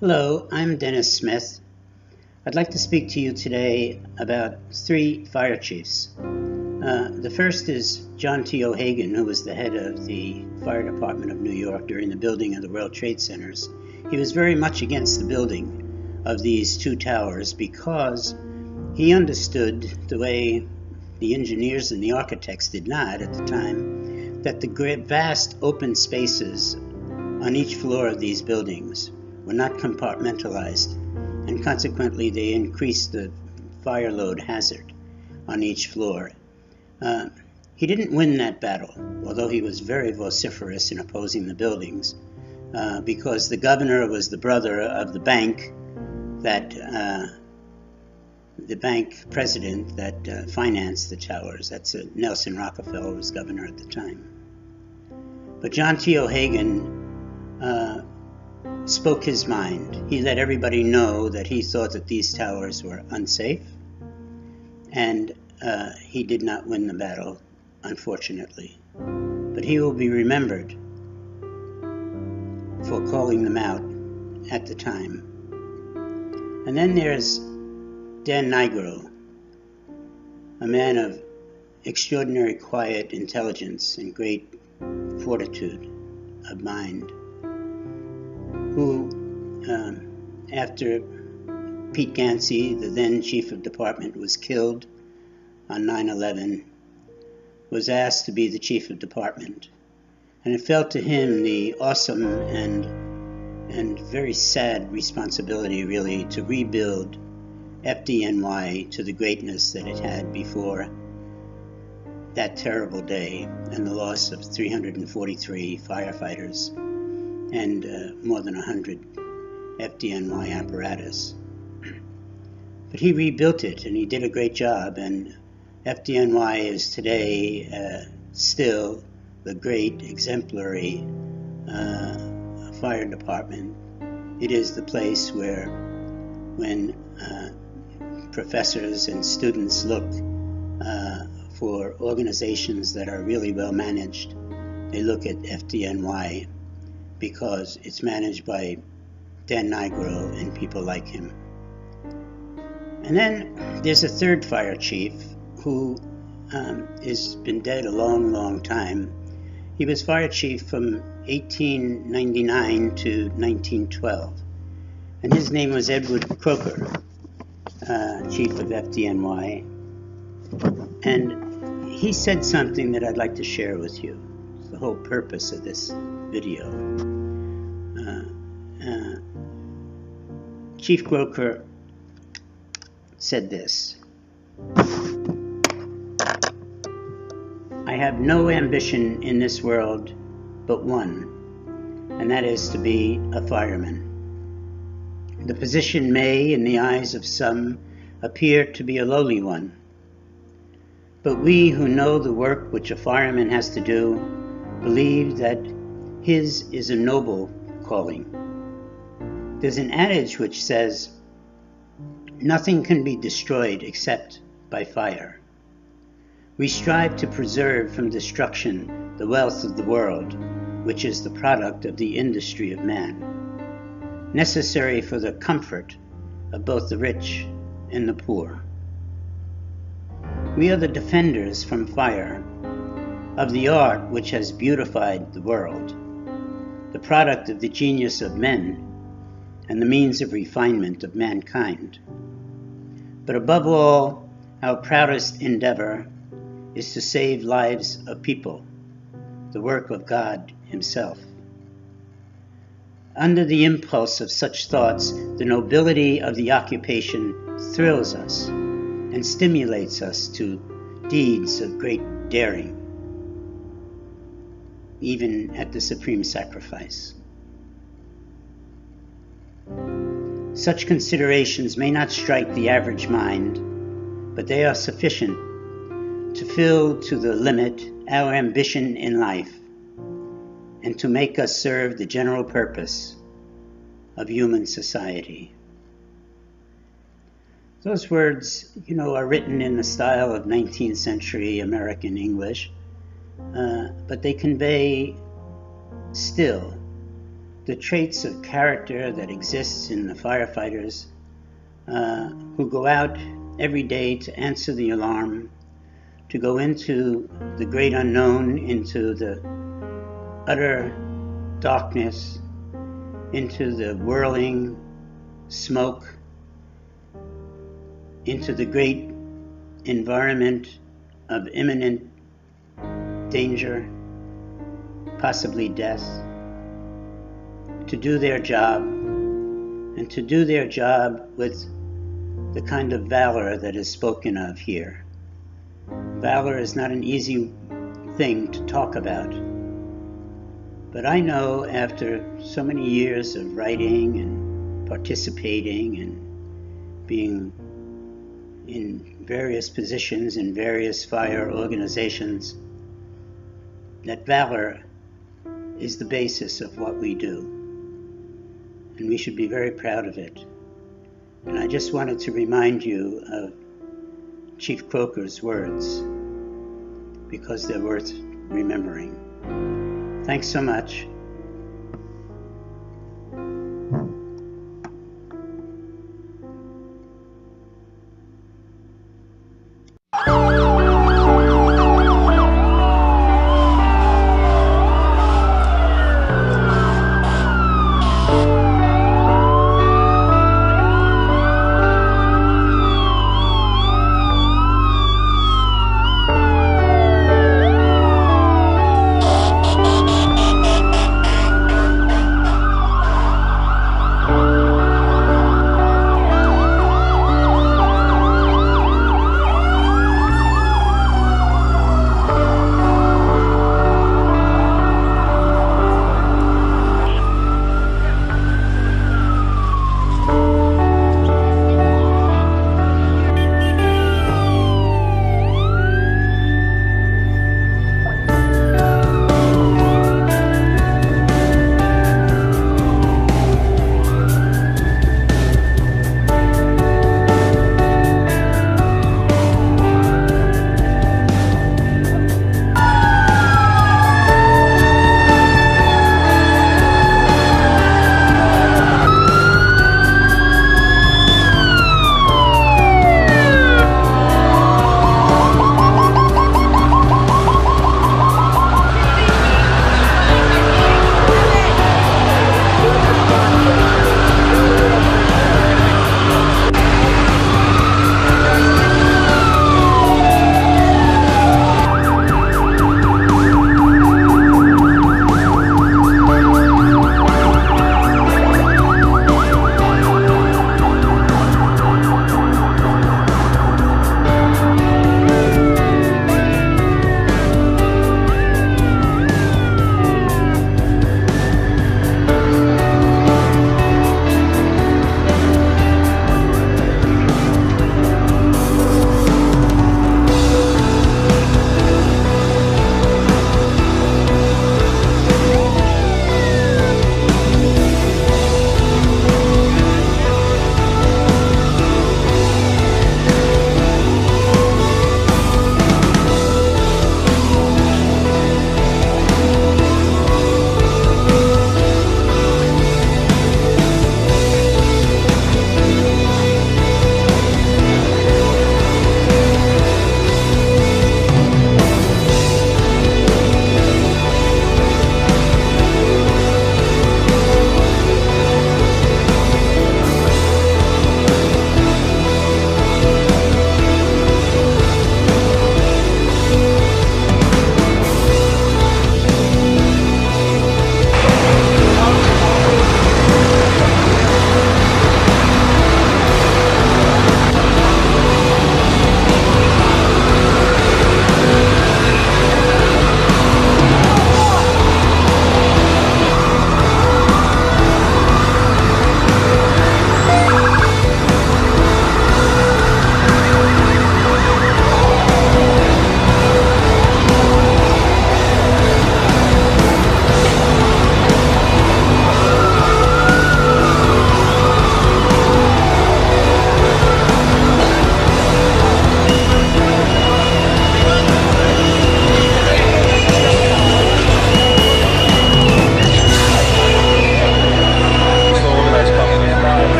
Hello, I'm Dennis Smith. I'd like to speak to you today about three fire chiefs. The first is John T. O'Hagan, who was the head of the Fire Department of New York during the building of the World Trade Centers. He was very much against the building of these two towers because he understood, the way the engineers and the architects did not at the time, that the vast open spaces on each floor of these buildings were not compartmentalized, and consequently they increased the fire load hazard on each floor. He didn't win that battle, although he was very vociferous in opposing the buildings, because the governor was the brother of the bank president that financed the towers. That's Nelson Rockefeller was governor at the time. But John T. O'Hagan spoke his mind. He let everybody know that he thought that these towers were unsafe, and he did not win the battle, unfortunately. But he will be remembered for calling them out at the time. And then there's Dan Nigro, a man of extraordinary quiet intelligence and great fortitude of mind, who, after Pete Gansey, the then chief of department, was killed on 9/11, was asked to be the chief of department. And it fell to him the awesome and very sad responsibility, really, to rebuild FDNY to the greatness that it had before that terrible day and the loss of 343 firefighters and more than 100 FDNY apparatus. But he rebuilt it, and he did a great job, and FDNY is today still the great exemplary fire department. It is the place where, when professors and students look for organizations that are really well managed, they look at FDNY, because it's managed by Dan Nigro and people like him. And then there's a third fire chief who has been dead a long, long time. He was fire chief from 1899 to 1912, and his name was Edward Croker, chief of FDNY. And he said something that I'd like to share with you. It's the whole purpose of this video. Chief Croker said this: I have no ambition in this world but one, and that is to be a fireman. The position may, in the eyes of some, appear to be a lowly one, but we who know the work which a fireman has to do believe that his is a noble calling. There's an adage which says, nothing can be destroyed except by fire. We strive to preserve from destruction the wealth of the world, which is the product of the industry of man, necessary for the comfort of both the rich and the poor. We are the defenders from fire of the art which has beautified the world, the product of the genius of men and the means of refinement of mankind. But above all, our proudest endeavor is to save lives of people, the work of God Himself. Under the impulse of such thoughts, the nobility of the occupation thrills us and stimulates us to deeds of great daring, even at the supreme sacrifice. Such considerations may not strike the average mind, but they are sufficient to fill to the limit our ambition in life and to make us serve the general purpose of human society. Those words, are written in the style of 19th century American English, but they convey still the traits of character that exists in the firefighters who go out every day to answer the alarm, to go into the great unknown, into the utter darkness, into the whirling smoke, into the great environment of imminent danger, possibly death, to do their job, and to do their job with the kind of valor that is spoken of here. Valor is not an easy thing to talk about, but I know after so many years of writing and participating and being in various positions in various fire organizations, that valor is the basis of what we do, and we should be very proud of it. And I just wanted to remind you of Chief Croker's words, because they're worth remembering. Thanks so much.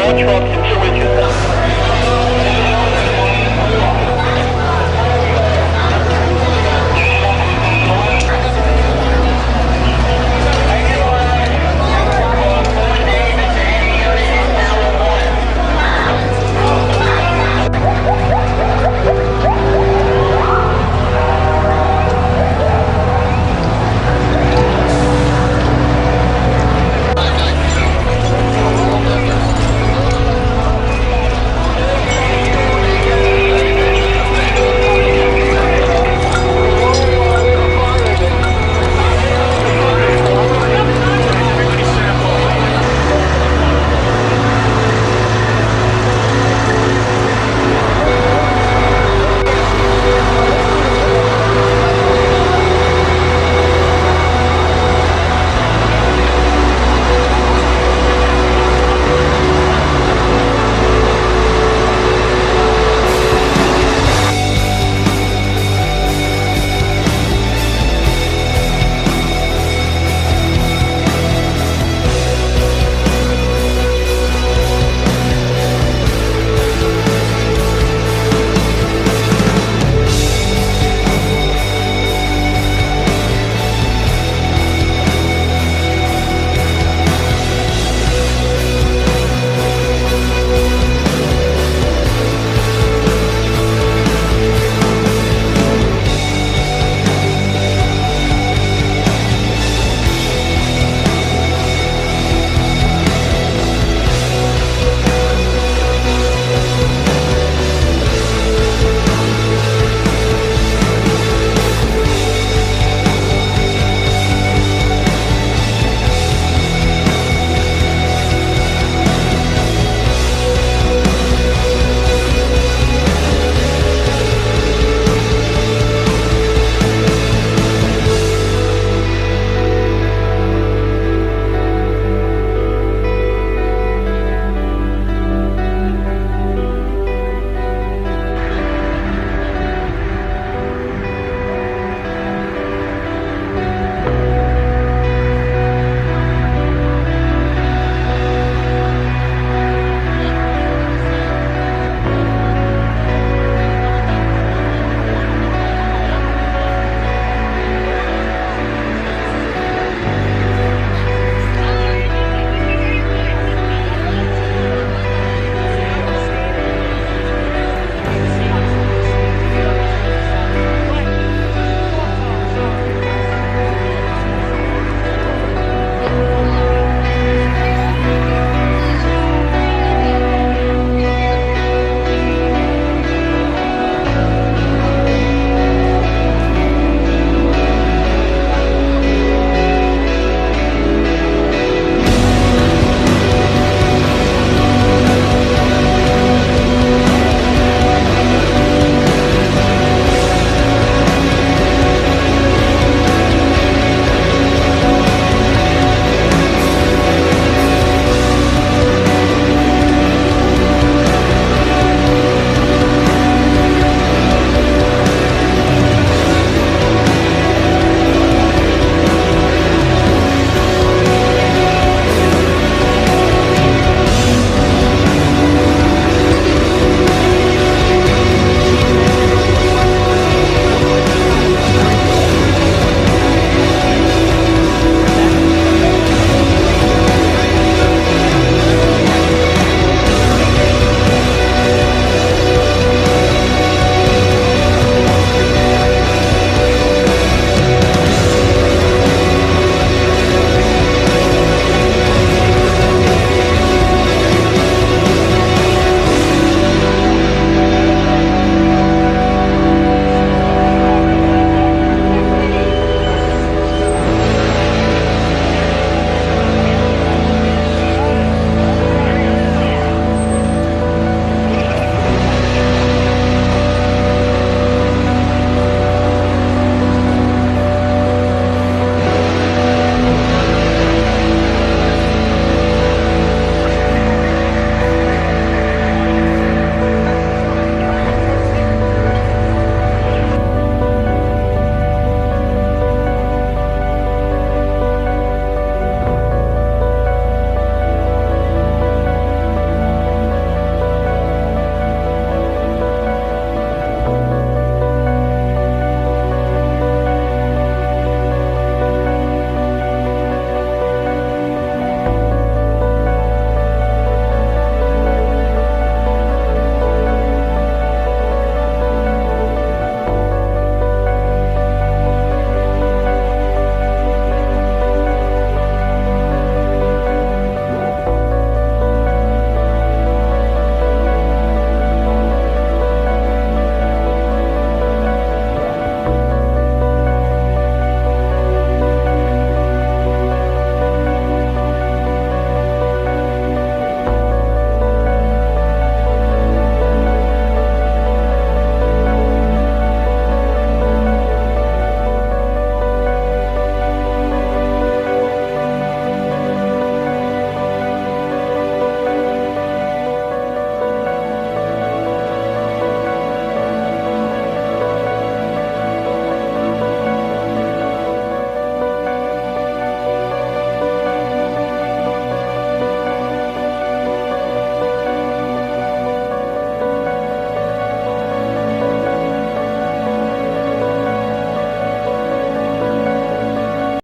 All trucks and switches.